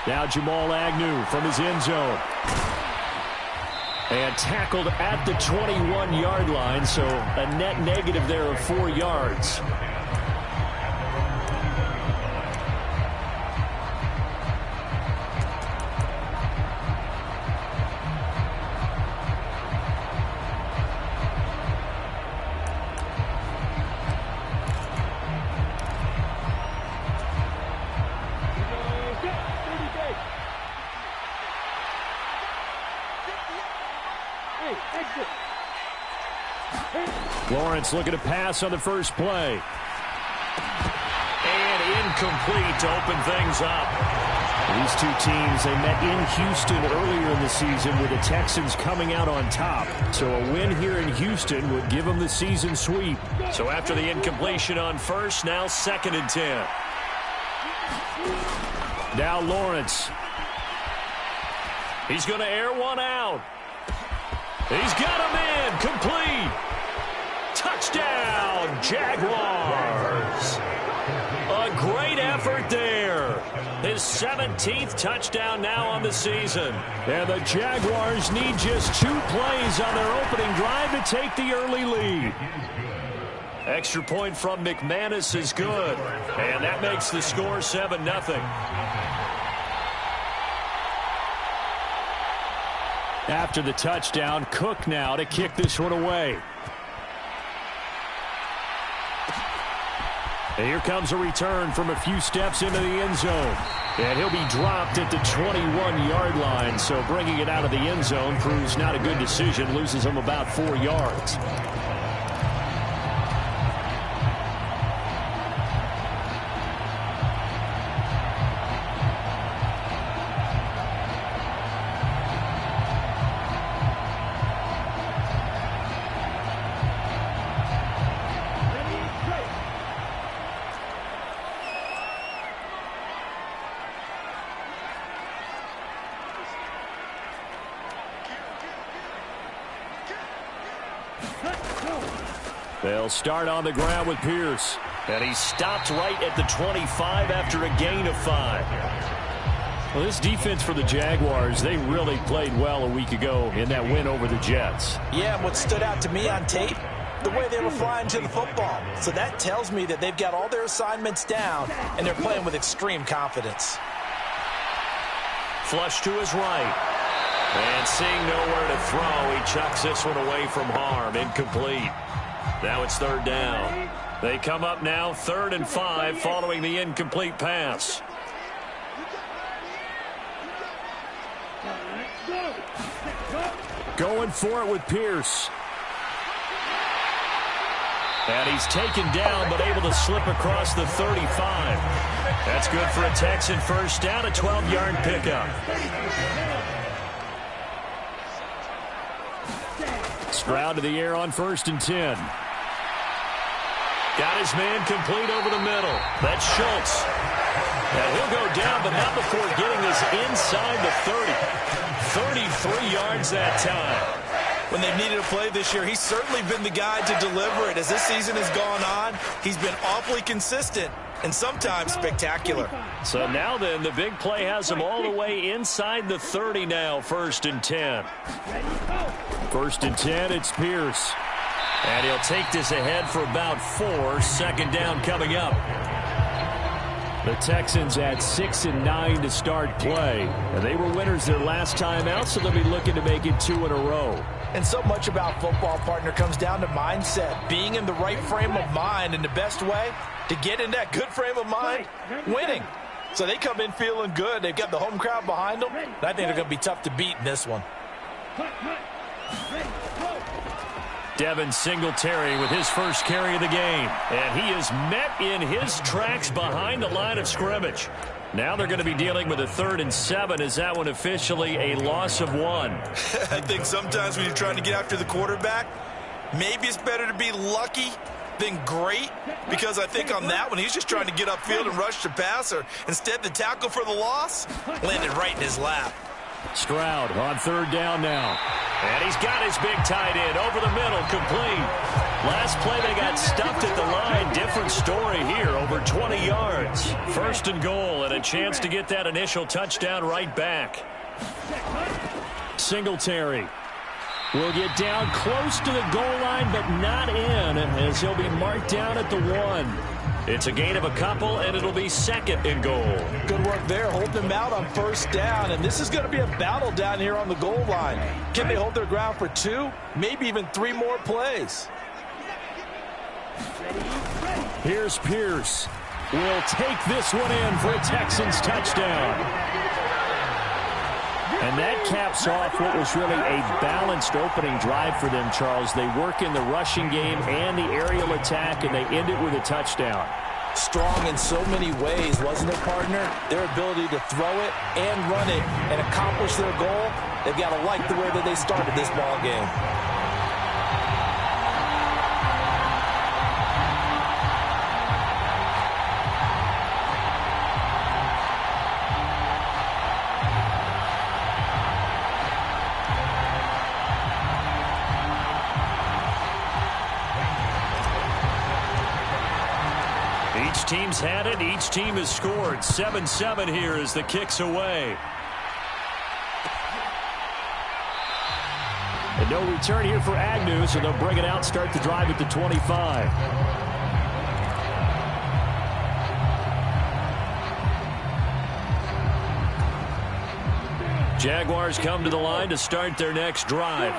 Now Jamal Agnew from his end zone. And tackled at the 21-yard line, so a net negative there of 4 yards. Lawrence looking to pass on the first play. And incomplete to open things up. These two teams, they met in Houston earlier in the season with the Texans coming out on top. So a win here in Houston would give them the season sweep. So after the incompletion on first, now 2nd and 10. Now Lawrence. He's going to air one out. He's got him in. Complete. Touchdown, Jaguars. A great effort there. His 17th touchdown now on the season. And the Jaguars need just 2 plays on their opening drive to take the early lead. Extra point from McManus is good. And that makes the score 7-0. After the touchdown, Cook now to kick this one away. And here comes a return from a few steps into the end zone. And he'll be dropped at the 21-yard line. So bringing it out of the end zone proves not a good decision. Loses him about 4 yards. They'll start on the ground with Pierce. And he stopped right at the 25 after a gain of 5. Well, this defense for the Jaguars, they really played well a week ago in that win over the Jets. Yeah, and what stood out to me on tape, the way they were flying to the football. So that tells me that they've got all their assignments down, and they're playing with extreme confidence. Flush to his right. And seeing nowhere to throw, he chucks this one away from harm. Incomplete. Now it's 3rd down. They come up now 3rd and 5 following the incomplete pass. Going for it with Pierce. And he's taken down but able to slip across the 35. That's good for a Texan first down, a 12-yard pickup. Stroud to the air on 1st and 10. Got his man complete over the middle. That's Schultz. And he'll go down, but not before getting this inside the 30. 33 yards that time. When they've needed a play this year, he's certainly been the guy to deliver it. As this season has gone on, he's been awfully consistent and sometimes spectacular. So now then, the big play has him all the way inside the 30 now, 1st and 10. 1st and 10, it's Pierce. And he'll take this ahead for about 4. 2nd down coming up. The Texans at 6 and 9 to start play. And they were winners their last time out, so they'll be looking to make it 2 in a row. And so much about football, partner, comes down to mindset. Being in the right frame of mind, and the best way to get in that good frame of mind, winning. So they come in feeling good. They've got the home crowd behind them. And I think they're going to be tough to beat in this one. Devin Singletary with his first carry of the game. And he is met in his tracks behind the line of scrimmage. Now they're going to be dealing with a 3rd and 7. Is that one officially a loss of 1? I think sometimes when you're trying to get after the quarterback, maybe it's better to be lucky than great, because I think on that one he's just trying to get upfield and rush the passer. Instead, the tackle for the loss landed right in his lap. Stroud on 3rd down now. And he's got his big tight end over the middle, complete. Last play they got stuffed at the line. Different story here, over 20 yards. First and goal, and a chance to get that initial touchdown right back. Singletary will get down close to the goal line, but not in, as he'll be marked down at the 1. It's a gain of a couple, and it'll be second and goal. Good work there, holding them out on first down, and this is going to be a battle down here on the goal line. Can they hold their ground for 2, maybe even 3 more plays? Here's Pierce. Will take this one in for a Texans touchdown. And that caps off what was really a balanced opening drive for them, Charles. They work in the rushing game and the aerial attack, and they end it with a touchdown. Strong in so many ways, wasn't it, partner? Their ability to throw it and run it and accomplish their goal, they've got to like the way that they started this ball game. Each team's had it. Each team has scored. 7-7 here as the kick's away. And no return here for Agnew, so they'll bring it out, start the drive at the 25. Jaguars come to the line to start their next drive.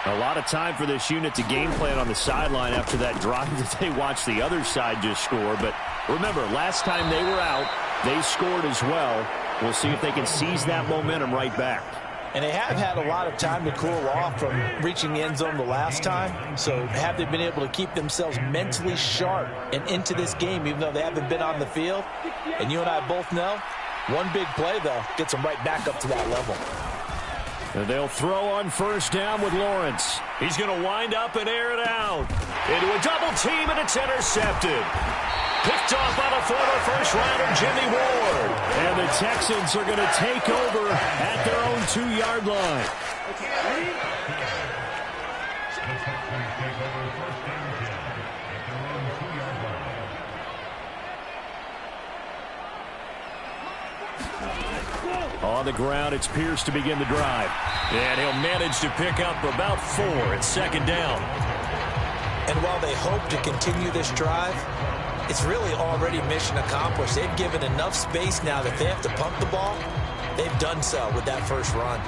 A lot of time for this unit to game plan on the sideline after that drive that they watched the other side just score. But remember, last time they were out, they scored as well. We'll see if they can seize that momentum right back. And they have had a lot of time to cool off from reaching the end zone the last time. So have they been able to keep themselves mentally sharp and into this game, even though they haven't been on the field? And you and I both know, one big play, though, gets them right back up to that level. And they'll throw on first down with Lawrence. He's going to wind up and air it out. Into a double team, and it's intercepted. Picked off by the former first-rounder Jimmy Ward. And the Texans are going to take over at their own 2-yard line. On the ground, it's Pierce to begin the drive. And he'll manage to pick up about 4 at second down. And while they hope to continue this drive, it's really already mission accomplished. They've given enough space now that they have to pump the ball. They've done so with that first run.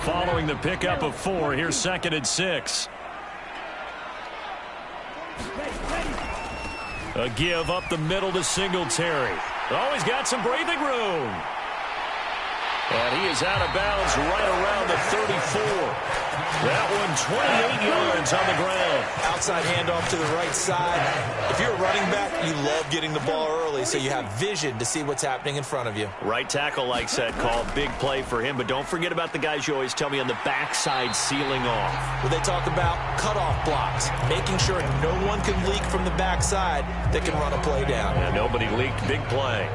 Following the pickup of 4, here's second and 6. A give up the middle to Singletary. Oh, he's got some breathing room. And he is out of bounds right around the 34. That one 28 yards on the ground. Outside handoff to the right side. If you're a running back, you love getting the ball early so you have vision to see what's happening in front of you. Right tackle likes that call. Big play for him. But don't forget about the guys you always tell me on the backside sealing off. Well, they talk about cutoff blocks, making sure no one can leak from the backside that can run a play down. Yeah, nobody leaked. Big play.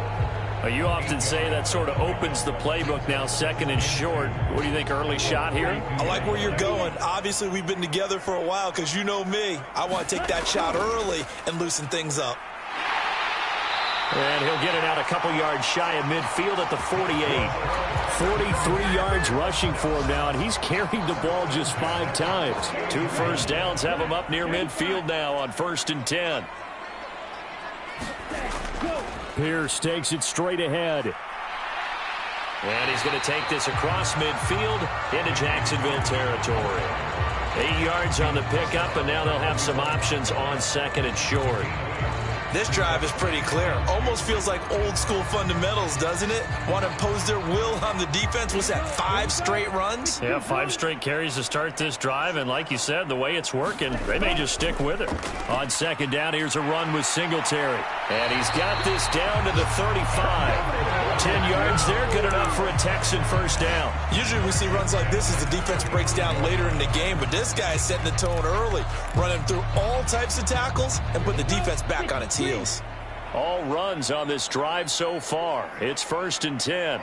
You often say that sort of opens the playbook now, second and short. What do you think, early shot here? I like where you're going. Obviously, we've been together for a while because you know me. I want to take that shot early and loosen things up. And he'll get it out a couple yards shy of midfield at the 48. 43 yards rushing for him now, and he's carried the ball just 5 times. 2 first downs have him up near midfield now on 1st and 10. Pierce takes it straight ahead. And he's going to take this across midfield into Jacksonville territory. 8 yards on the pickup, and now they'll have some options on second and short. This drive is pretty clear. Almost feels like old school fundamentals, doesn't it? Want to impose their will on the defense. What's that, 5 straight runs? Yeah, 5 straight carries to start this drive. And like you said, the way it's working, they may just stick with it. On second down, here's a run with Singletary. And he's got this down to the 35. 10 yards there, good enough for a Texan first down. Usually we see runs like this as the defense breaks down later in the game, but this guy is setting the tone early, running through all types of tackles and put the defense back on its heels. All runs on this drive so far. It's 1st and 10.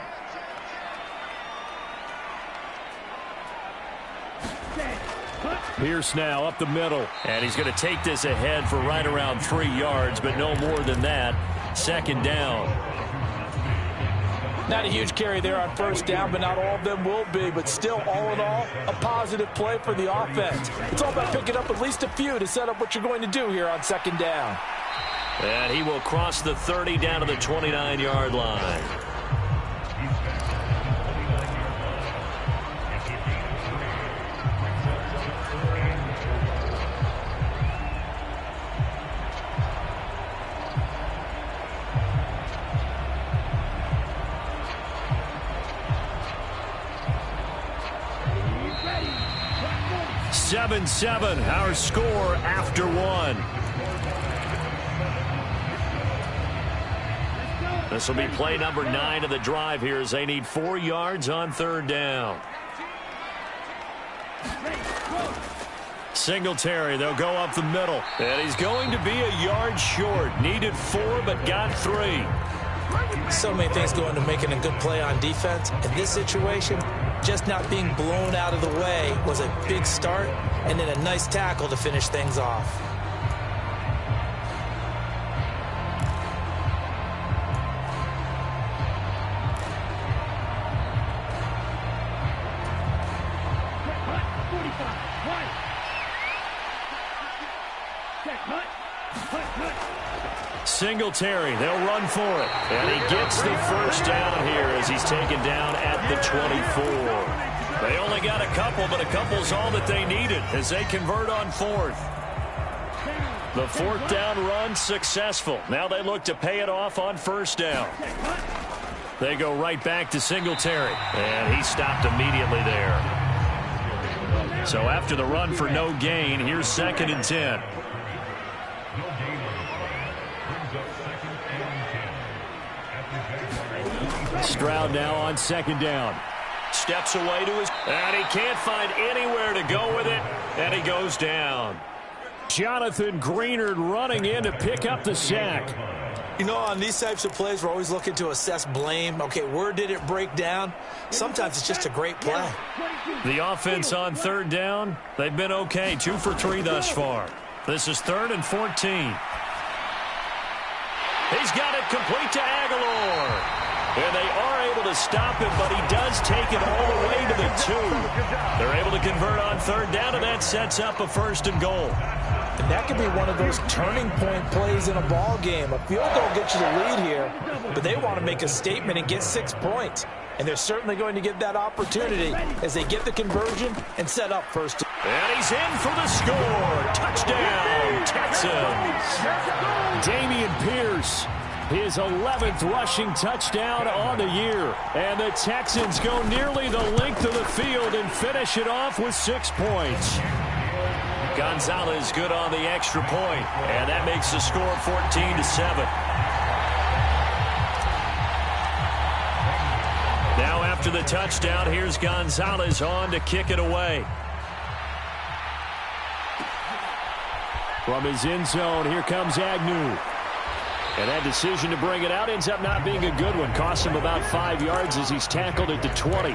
Pierce now up the middle. And he's going to take this ahead for right around 3 yards, but no more than that. Second down. Not a huge carry there on first down, but not all of them will be. But still, all in all, a positive play for the offense. It's all about picking up at least a few to set up what you're going to do here on second down. And he will cross the 30 down to the 29-yard line. Seven, our score after one. This will be play number 9 of the drive here as they need 4 yards on third down. Singletary, they'll go up the middle. And he's going to be a yard short. Needed 4, but got 3. So many things go into making a good play on defense. In this situation, just not being blown out of the way was a big start, and then a nice tackle to finish things off. Singletary, they'll run for it. And he gets the first down here as he's taken down at the 24. They only got a couple, but a couple's all that they needed as they convert on fourth. The fourth down run successful. Now they look to pay it off on first down. They go right back to Singletary. And he stopped immediately there. So after the run for no gain, here's 2nd and 10. Stroud now on 2nd down. Steps away to his... And he can't find anywhere to go with it. And he goes down. Jonathan Greenard running in to pick up the sack. You know, on these types of plays, we're always looking to assess blame. Okay, where did it break down? Sometimes it's just a great play. The offense on third down, they've been okay. 2 for 3 thus far. This is 3rd and 14. He's got it complete to Aguilar. And they are able to stop him, but he does take it all the way to the 2. They're able to convert on third down, and that sets up a 1st and goal. And that could be one of those turning point plays in a ball game. A field goal gets you the lead here, but they want to make a statement and get 6 points. And they're certainly going to get that opportunity as they get the conversion and set up first. And he's in for the score. Touchdown, Texans. Dameon Pierce. His 11th rushing touchdown on the year. And the Texans go nearly the length of the field and finish it off with 6 points. Gonzalez good on the extra point. And that makes the score 14-7. Now after the touchdown, here's Gonzalez on to kick it away. From his end zone, here comes Agnew. And that decision to bring it out ends up not being a good one. Costs him about 5 yards as he's tackled at the 20.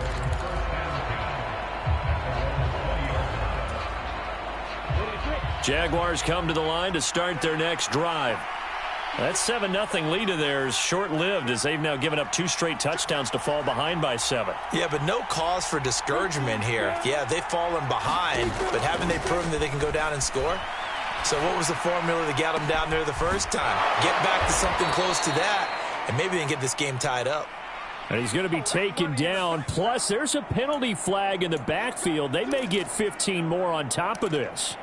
Jaguars come to the line to start their next drive. That 7-0 lead of theirs short-lived as they've now given up 2 straight touchdowns to fall behind by 7. Yeah, but no cause for discouragement here. Yeah, they've fallen behind, but haven't they proven that they can go down and score? So what was the formula that got them down there the first time? Get back to something close to that, and maybe they can get this game tied up. And he's going to be taken down. Plus, there's a penalty flag in the backfield. They may get 15 more on top of this.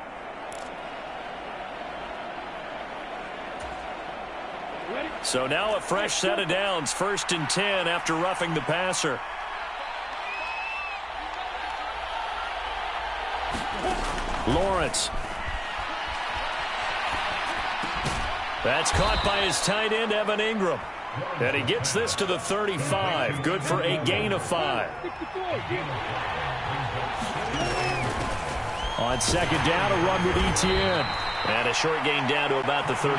So now a fresh set of downs. 1st and 10 after roughing the passer. Lawrence. That's caught by his tight end, Evan Ingram. And he gets this to the 35. Good for a gain of 5. On 2nd down, a run with Etienne. And a short gain down to about the 33.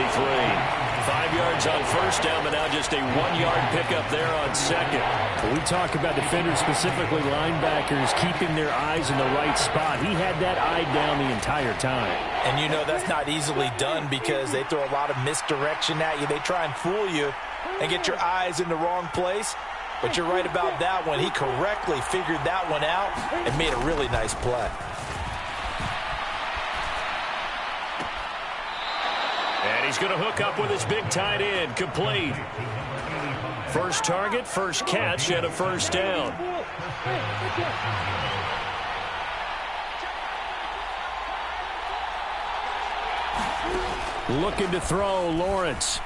5 yards on first down, but now just a 1-yard pickup there on second. When we talk about defenders, specifically linebackers, keeping their eyes in the right spot. He had that eye down the entire time. And you know that's not easily done because they throw a lot of misdirection at you. They try and fool you and get your eyes in the wrong place. But you're right about that one. He correctly figured that one out and made a really nice play. And he's going to hook up with his big tight end. Complete. First target, first catch, and a first down. Looking to throw, Lawrence.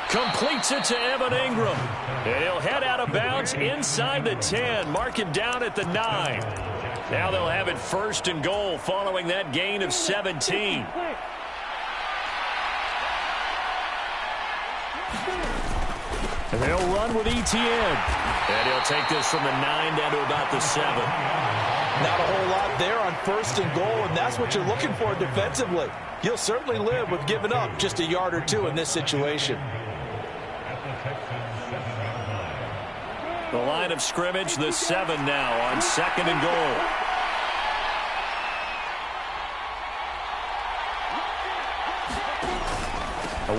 Completes it to Evan Ingram. And he'll head out of bounds inside the 10. Mark him down at the 9. Now they'll have it first and goal following that gain of 17. And they'll run with Etienne. And he'll take this from the 9 down to about the 7. Not a whole lot there on first and goal, and that's what you're looking for defensively. You'll certainly live with giving up just a yard or two in this situation. The line of scrimmage, the 7 now on second and goal.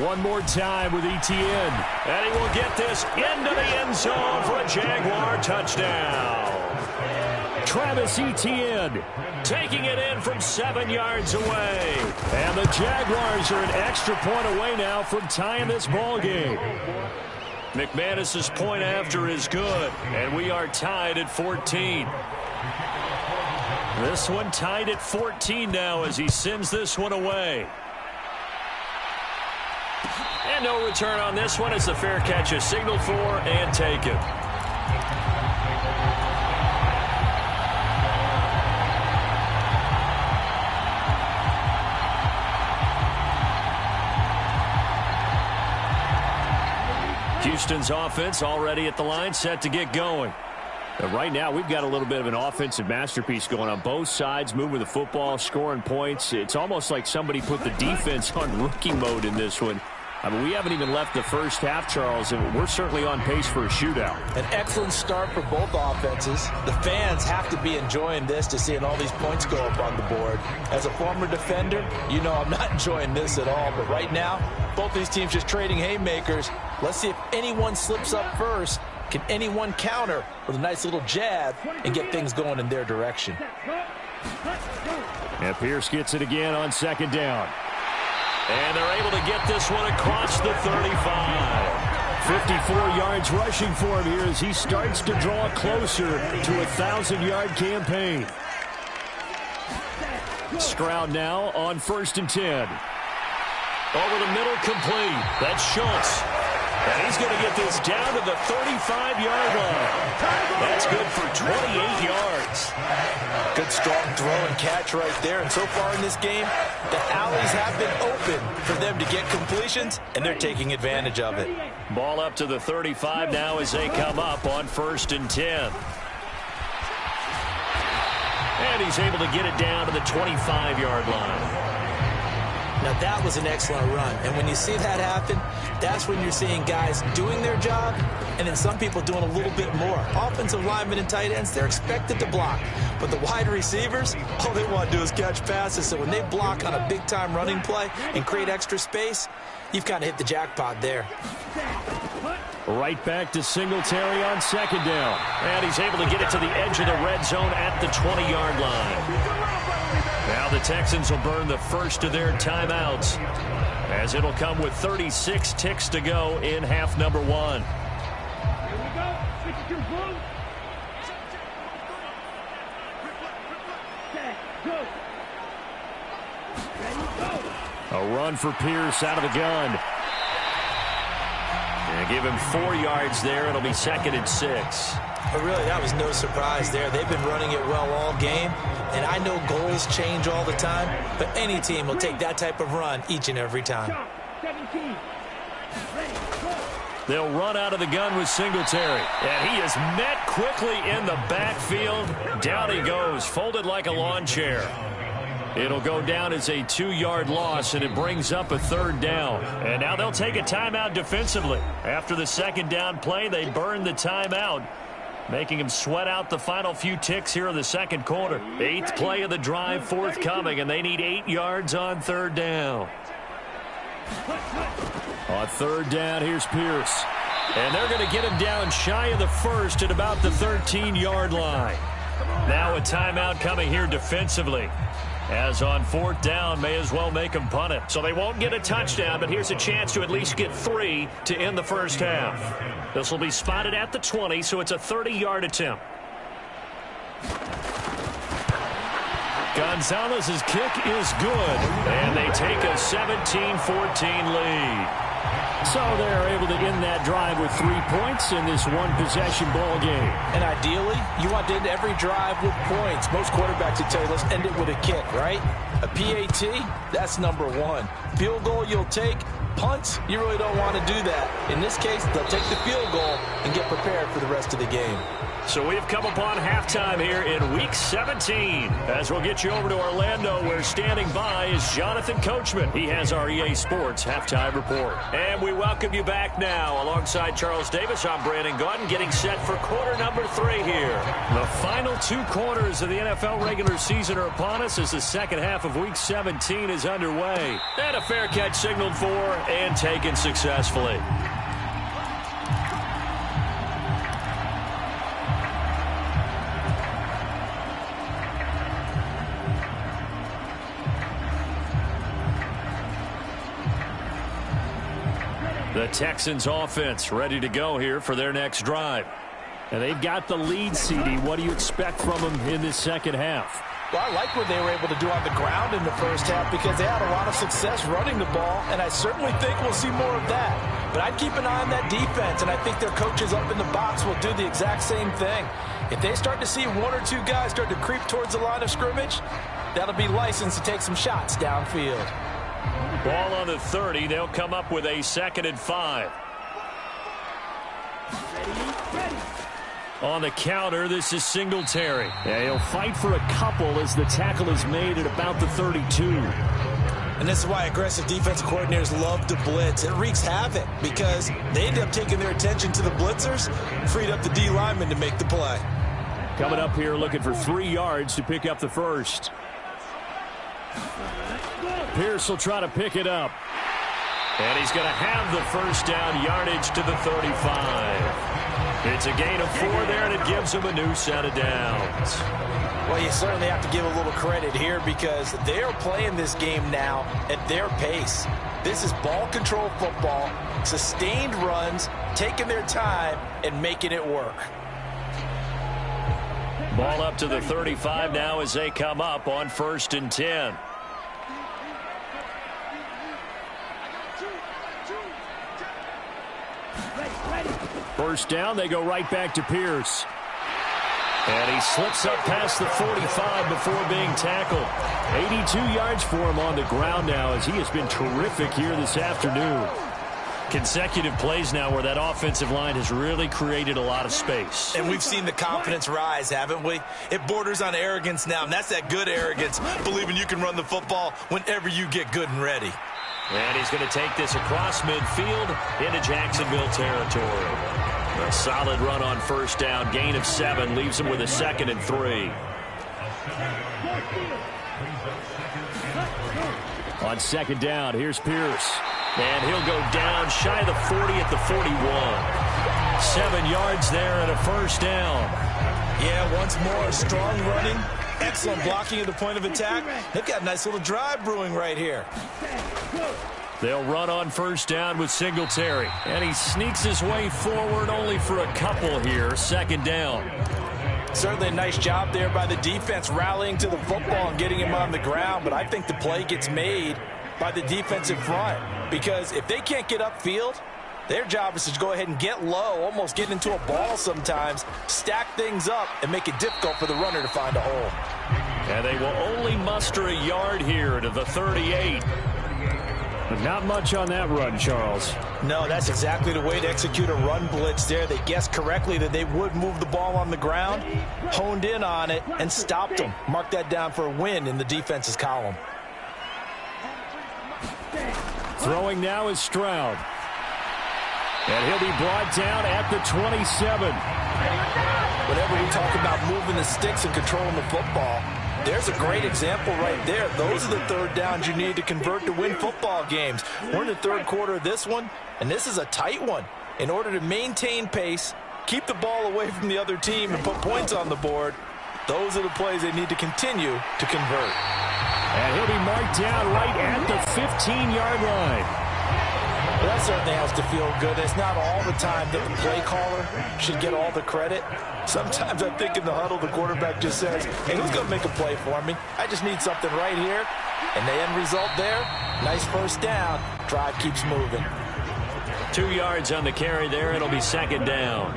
One more time with Etienne. And he will get this into the end zone for a Jaguar touchdown. Travis Etienne taking it in from 7 yards away. And the Jaguars are an extra point away now from tying this ball game. McManus's point after is good, and we are tied at 14. This one tied at 14 now as he sends this one away. And no return on this one as the fair catch is signaled for and taken. Houston's offense already at the line, set to get going. Right now, we've got a little bit of an offensive masterpiece going on both sides, moving the football, scoring points. It's almost like somebody put the defense on rookie mode in this one. I mean, we haven't even left the first half, Charles, and we're certainly on pace for a shootout. An excellent start for both offenses. The fans have to be enjoying this to seeing all these points go up on the board. As a former defender, you know I'm not enjoying this at all. But right now, both these teams just trading haymakers. Let's see if anyone slips up first. Can anyone counter with a nice little jab and get things going in their direction? And Pierce gets it again on second down. And they're able to get this one across the 35. 54 yards rushing for him here as he starts to draw closer to a 1,000-yard campaign. Stroud now on first and 10. Over the middle, complete. That's Schultz. And he's going to get this down to the 35-yard line. That's good for 28 yards. Good strong throw and catch right there. And so far in this game, the alleys have been open for them to get completions, and they're taking advantage of it. Ball up to the 35 now as they come up on first and 10. And he's able to get it down to the 25-yard line. Now, that was an excellent run. And when you see that happen, that's when you're seeing guys doing their job and then some people doing a little bit more. Offensive linemen and tight ends, they're expected to block. But the wide receivers, all they want to do is catch passes. So when they block on a big-time running play and create extra space, you've kind of hit the jackpot there. Right back to Singletary on second down. And he's able to get it to the edge of the red zone at the 20-yard line. Now the Texans will burn the first of their timeouts as it'll come with 36 ticks to go in half number 1. A run for Pierce out of the gun. And give him 4 yards there. It'll be second and 6. But really, that was no surprise there. They've been running it well all game. And I know goals change all the time, but any team will take that type of run each and every time. They'll run out of the gun with Singletary. And he is met quickly in the backfield. Down he goes, folded like a lawn chair. It'll go down as a 2-yard loss, and it brings up a 3rd down. And now they'll take a timeout defensively. After the 2nd down play, they burn the timeout, making them sweat out the final few ticks here in the 2nd quarter. 8th play of the drive forthcoming, and they need 8 yards on 3rd down. On 3rd down, here's Pierce. And they're going to get him down shy of the 1st at about the 13-yard line. Now a timeout coming here defensively. As on 4th down, may as well make them punt it. So they won't get a touchdown, but here's a chance to at least get 3 to end the first half. This will be spotted at the 20, so it's a 30-yard attempt. Gonzalez's kick is good, and they take a 17-14 lead. So they're able to end that drive with 3 points in this one-possession ball game. And ideally, you want to end every drive with points. Most quarterbacks would tell you, let's end it with a kick, right? A PAT, that's number 1. Field goal you'll take. Punts, you really don't want to do that. In this case, they'll take the field goal and get prepared for the rest of the game. So we've come upon halftime here in Week 17. As we'll get you over to Orlando, where standing by is Jonathan Coachman. He has our EA Sports Halftime Report. And we welcome you back now. Alongside Charles Davis, I'm Brandon Gaudin, getting set for quarter number 3 here. The final 2 quarters of the NFL regular season are upon us as the second half of Week 17 is underway. And a fair catch signaled for and taken successfully. The Texans offense ready to go here for their next drive. And they've got the lead, CD. What do you expect from them in this second half? Well, I like what they were able to do on the ground in the first half because they had a lot of success running the ball, and I certainly think we'll see more of that. But I'd keep an eye on that defense, and I think their coaches up in the box will do the exact same thing. If they start to see 1 or 2 guys start to creep towards the line of scrimmage, that'll be licensed to take some shots downfield. Ball on the 30. They'll come up with a 2nd and 5. On the counter, this is Singletary. Yeah, he'll fight for a couple as the tackle is made at about the 32. And this is why aggressive defensive coordinators love to blitz. It wreaks havoc because they end up taking their attention to the blitzers, freed up the D lineman to make the play. Coming up here looking for 3 yards to pick up the first. Pierce will try to pick it up. And he's going to have the first down, yardage to the 35. It's a gain of 4 there, and it gives him a new set of downs. Well, you certainly have to give a little credit here because they're playing this game now at their pace. This is ball control football, sustained runs, taking their time, and making it work. Ball up to the 35 now as they come up on 1st and 10. First down, they go right back to Pierce. And he slips up past the 45 before being tackled. 82 yards for him on the ground now as he has been terrific here this afternoon. Consecutive plays now where that offensive line has really created a lot of space. And we've seen the confidence rise, haven't we? It borders on arrogance now, and that's that good arrogance, believing you can run the football whenever you get good and ready. And he's going to take this across midfield into Jacksonville territory. A solid run on first down, gain of 7, leaves him with a 2nd and 3. On 2nd down, here's Pierce. And he'll go down shy of the 40 at the 41. 7 yards there and a first down. Yeah, once more, strong running, excellent blocking at the point of attack. They've got a nice little drive brewing right here. They'll run on first down with Singletary. And he sneaks his way forward only for a couple here. 2nd down. Certainly a nice job there by the defense rallying to the football and getting him on the ground. But I think the play gets made by the defensive front. Because if they can't get upfield, their job is to go ahead and get low, almost get into a ball sometimes, stack things up, and make it difficult for the runner to find a hole. And they will only muster a yard here to the 38. But not much on that run, Charles. No, that's exactly the way to execute a run blitz there. They guessed correctly that they would move the ball on the ground, honed in on it, and stopped them. Mark that down for a win in the defense's column. Throwing now is Stroud. And he'll be brought down at the 27. Whenever we talk about moving the sticks and controlling the football, there's a great example right there. Those are the third downs you need to convert to win football games. We're in the third quarter of this one, and this is a tight one. In order to maintain pace, keep the ball away from the other team, and put points on the board, those are the plays they need to continue to convert. And he'll be marked down right at the 15-yard line. Well, that certainly has to feel good. It's not all the time that the play caller should get all the credit. Sometimes I think in the huddle, the quarterback just says, hey, who's going to make a play for me? I just need something right here. And the end result there, nice first down. Drive keeps moving. 2 yards on the carry there. It'll be second down.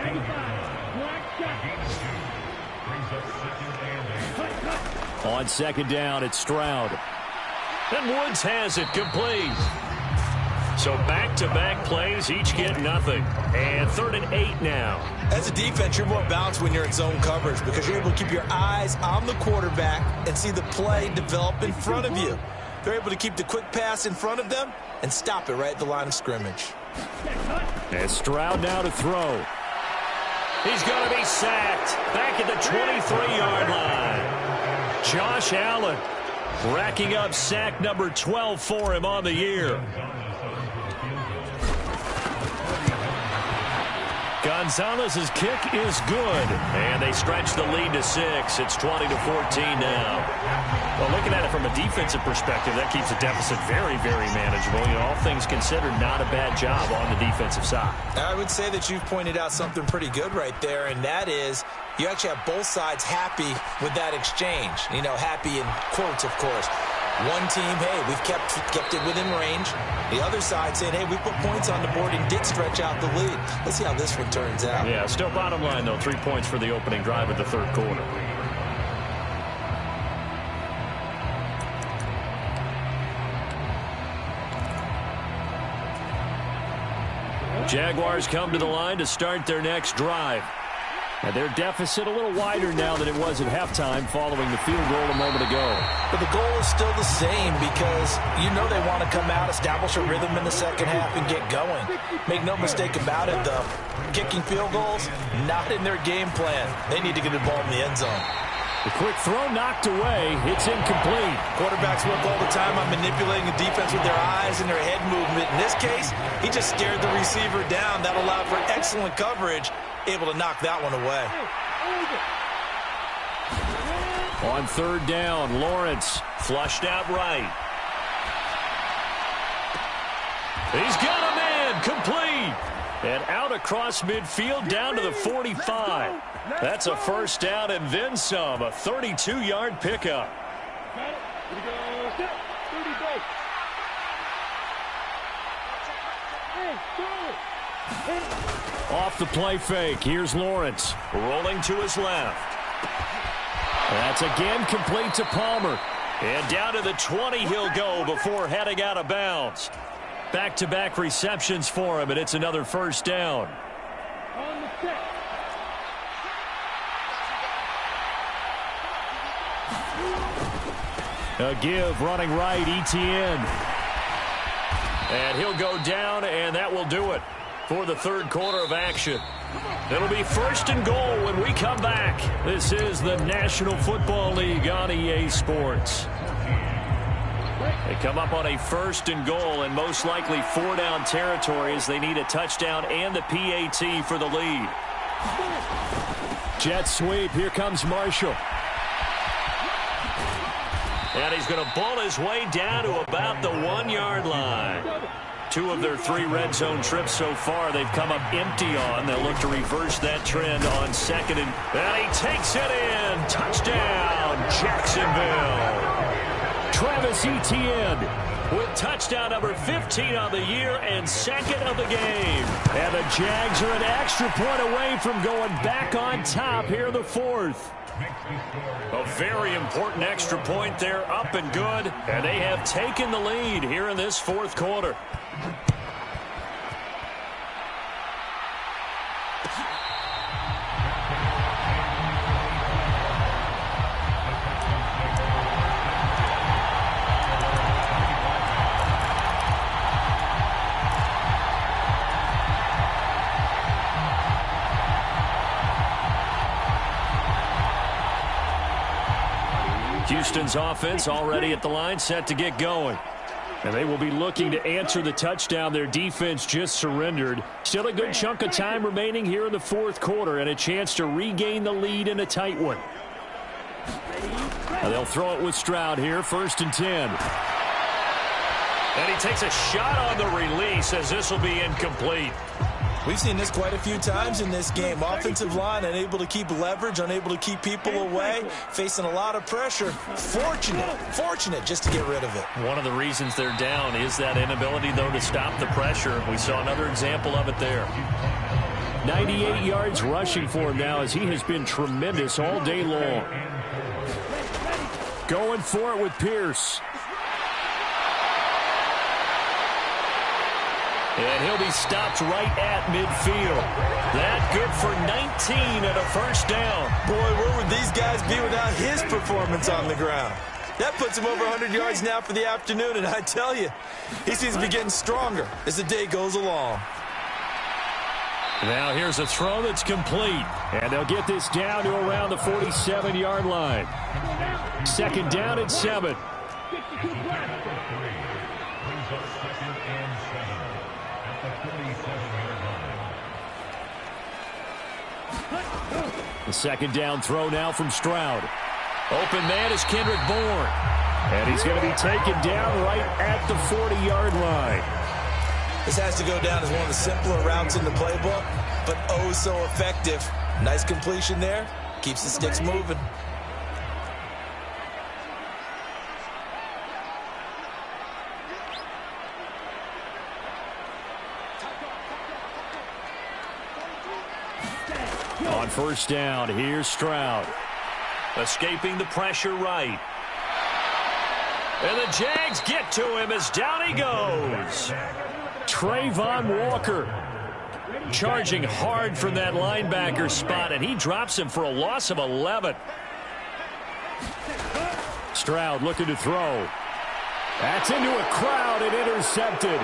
On second down, it's Stroud. And Woods has it complete. So back-to-back plays, each get nothing. And 3rd and 8 now. As a defense, you're more balanced when you're in zone coverage because you're able to keep your eyes on the quarterback and see the play develop in front of you. They're able to keep the quick pass in front of them and stop it right at the line of scrimmage. And Stroud now to throw. He's going to be sacked back at the 23-yard line. Josh Allen racking up sack number 12 for him on the year. Gonzalez's kick is good, and they stretch the lead to 6. It's 20-14 now. Well, looking at it from a defensive perspective, that keeps the deficit very, very manageable. You know, all things considered, not a bad job on the defensive side. I would say that you've pointed out something pretty good right there, and that is you actually have both sides happy with that exchange. You know, happy in quotes, of course. One team, hey, we've kept it within range. The other side saying, hey, we put points on the board and did stretch out the lead. Let's see how this one turns out. Yeah, still bottom line, though, 3 points for the opening drive of the third quarter. Jaguars come to the line to start their next drive. And their deficit a little wider now than it was at halftime following the field goal a moment ago. But the goal is still the same because you know they want to come out, establish a rhythm in the second half, and get going. Make no mistake about it, though. Kicking field goals, not in their game plan. They need to get the ball in the end zone. The quick throw knocked away. It's incomplete. Quarterbacks work all the time on manipulating the defense with their eyes and their head movement. In this case, he just stared the receiver down. That allowed for excellent coverage. Able to knock that one away. On third down, Lawrence flushed out right. He's got a man, complete. And out across midfield down to the 45. That's a first down and then some. A 32-yard pickup. Off the play fake. Here's Lawrence. Rolling to his left. That's again complete to Palmer. And down to the 20 he'll go before heading out of bounds. Back-to-back receptions for him, and it's another first down. A give running right, Etienne. And he'll go down, and that will do it for the third quarter of action. It'll be first and goal when we come back. This is the National Football League on EA Sports. They come up on a first and goal and most likely 4-down territory as they need a touchdown and the PAT for the lead. Jet sweep. Here comes Marshall. And he's going to ball his way down to about the 1-yard line. 2 of their 3 red zone trips so far they've come up empty on. They'll look to reverse that trend on second. And he takes it in. Touchdown, Jacksonville. Travis Etienne with touchdown number 15 on the year and second of the game. And the Jags are an extra point away from going back on top here in the fourth. A very important extra point there, up and good, and they have taken the lead here in this fourth quarter. Houston's offense already at the line, set to get going. And they will be looking to answer the touchdown their defense just surrendered. Still a good chunk of time remaining here in the fourth quarter and a chance to regain the lead in a tight one. Now they'll throw it with Stroud here, 1st and 10. And he takes a shot on the release as this will be incomplete. We've seen this quite a few times in this game. Offensive line unable to keep leverage, unable to keep people away, facing a lot of pressure. Fortunate just to get rid of it. One of the reasons they're down is that inability, though, to stop the pressure. We saw another example of it there. 98 yards rushing for him now as he has been tremendous all day long. Going for it with Pierce. And he'll be stopped right at midfield. That good for 19 and a first down. Boy, where would these guys be without his performance on the ground? That puts him over 100 yards now for the afternoon, and I tell you, he seems to be getting stronger as the day goes along. Now here's a throw that's complete. And they'll get this down to around the 47-yard line. 2nd down and 7. The 2nd down throw now from Stroud. Open man is Kendrick Bourne. And he's going to be taken down right at the 40-yard line. This has to go down as one of the simpler routes in the playbook, but oh so effective. Nice completion there. Keeps the sticks moving. On 1st down, here's Stroud. Escaping the pressure right. And the Jags get to him as down he goes. Trayvon Walker charging hard from that linebacker spot, and he drops him for a loss of 11. Stroud looking to throw. That's into a crowd and intercepted.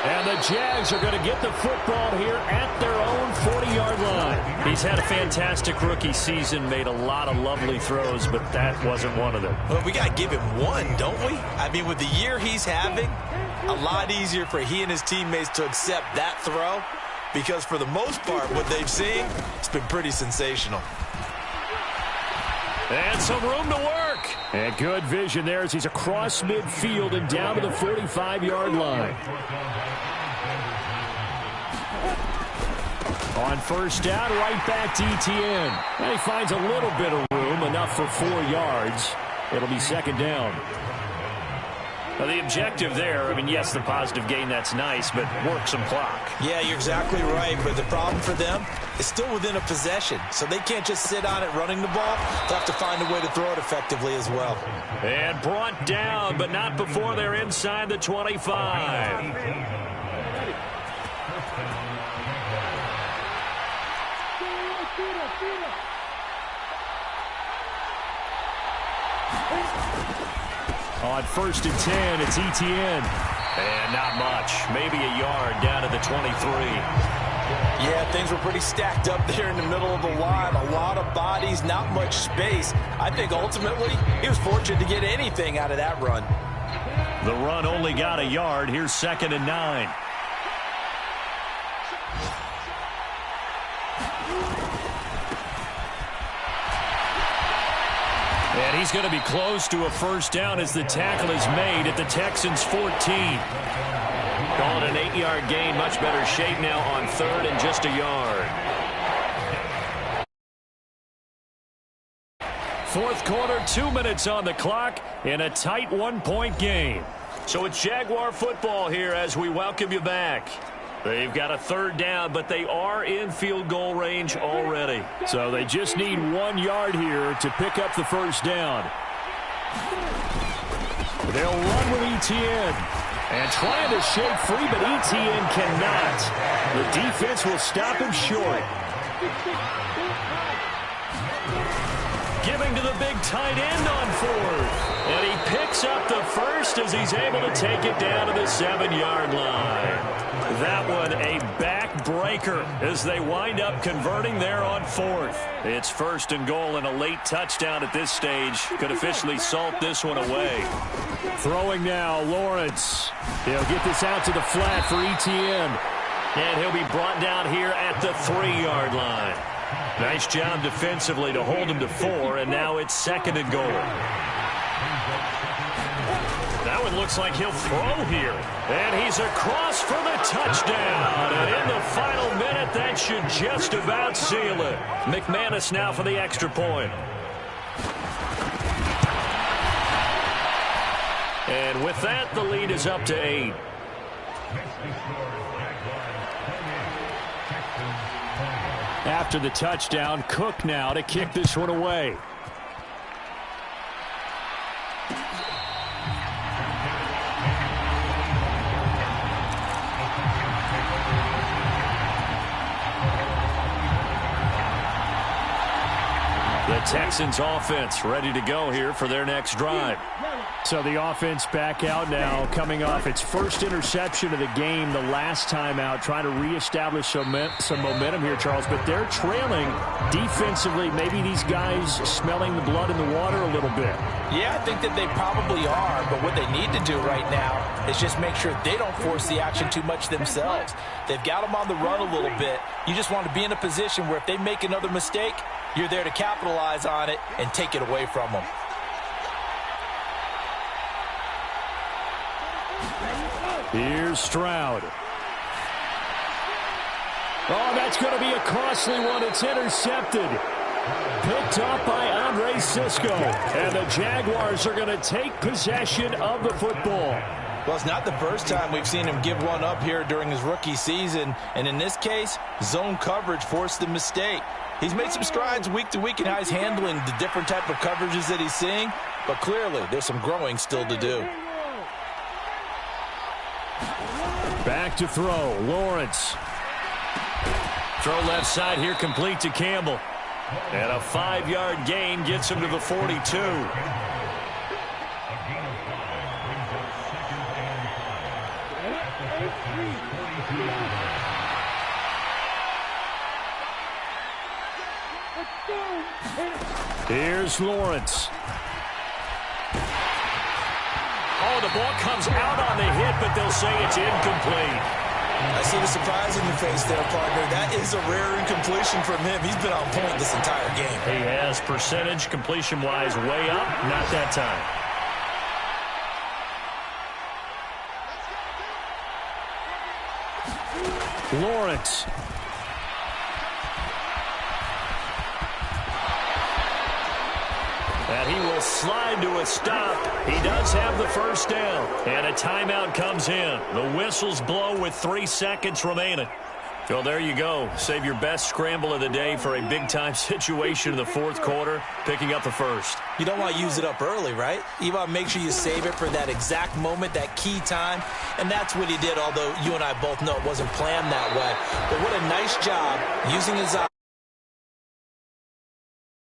And the Jags are going to get the football here at their own 40-yard line. He's had a fantastic rookie season, made a lot of lovely throws, but that wasn't one of them. Well, we got to give him one, don't we? I mean, with the year he's having, a lot easier for he and his teammates to accept that throw because for the most part, what they've seen, it's been pretty sensational. And some room to work. And good vision there as he's across midfield and down to the 45-yard line. On 1st down, right back to Etienne. And he finds a little bit of room, enough for 4 yards. It'll be 2nd down. Now the objective there, I mean, yes, the positive gain, that's nice, but work some clock. Yeah, you're exactly right, but the problem for them is still within a possession, so they can't just sit on it running the ball. They'll have to find a way to throw it effectively as well. And brought down, but not before they're inside the 25. On 1st and 10, it's Etienne. And not much. Maybe a yard down to the 23. Yeah, things were pretty stacked up there in the middle of the line. A lot of bodies, not much space. I think ultimately he was fortunate to get anything out of that run. The run only got a yard. Here's 2nd and 9. And he's going to be close to a 1st down as the tackle is made at the Texans' 14. Call it an 8-yard gain. Much better shape now on 3rd and just a yard. 4th quarter, 2 minutes on the clock in a tight 1-point game. So it's Jaguar football here as we welcome you back. They've got a third down, but they are in field goal range already. So they just need 1 yard here to pick up the first down. They'll run with Etienne. And trying to shake free, but Etienne cannot. The defense will stop him short. Giving to the big tight end on fourth. And he picks up the first as he's able to take it down to the 7-yard line. That one a backbreaker as they wind up converting there on fourth. It's first and goal, and a late touchdown at this stage could officially salt this one away. Throwing now, Lawrence. He'll get this out to the flat for Etienne. And he'll be brought down here at the 3-yard line. Nice job defensively to hold him to 4, and now it's second and goal. That one looks like he'll throw here. And he's across for the touchdown. And in the final minute, that should just about seal it. McManus now for the extra point. And with that, the lead is up to 8. After the touchdown, Cook now to kick this one away. The Texans offense ready to go here for their next drive. So the offense back out now, coming off its first interception of the game the last time out, trying to reestablish some momentum here, Charles. But they're trailing defensively. Maybe these guys smelling the blood in the water a little bit. Yeah, I think that they probably are. But what they need to do right now is just make sure they don't force the action too much themselves. They've got them on the run a little bit. You just want to be in a position where if they make another mistake, you're there to capitalize on it and take it away from them. Here's Stroud. Oh, that's going to be a costly one. It's intercepted. Picked up by Andre Sisco. And the Jaguars are going to take possession of the football. Well, it's not the first time we've seen him give one up here during his rookie season. And in this case, zone coverage forced the mistake. He's made some strides week to week in how he's handling the different type of coverages that he's seeing. But clearly, there's some growing still to do. Back to throw, Lawrence. Throw left side here, complete to Campbell. And a 5-yard gain gets him to the 42. Here's Lawrence. Oh, the ball comes out on the hit, but they'll say it's incomplete. I see the surprise in your face there, partner. That is a rare incompletion from him. He's been on point this entire game. He has percentage completion-wise way up, not that time. Lawrence. And he will slide to a stop. He does have the first down. And a timeout comes in. The whistles blow with 3 seconds remaining. So there you go. Save your best scramble of the day for a big-time situation in the fourth quarter, picking up the first. You don't want to use it up early, right? You want to make sure you save it for that exact moment, that key time. And that's what he did, although you and I both know it wasn't planned that way. But what a nice job using his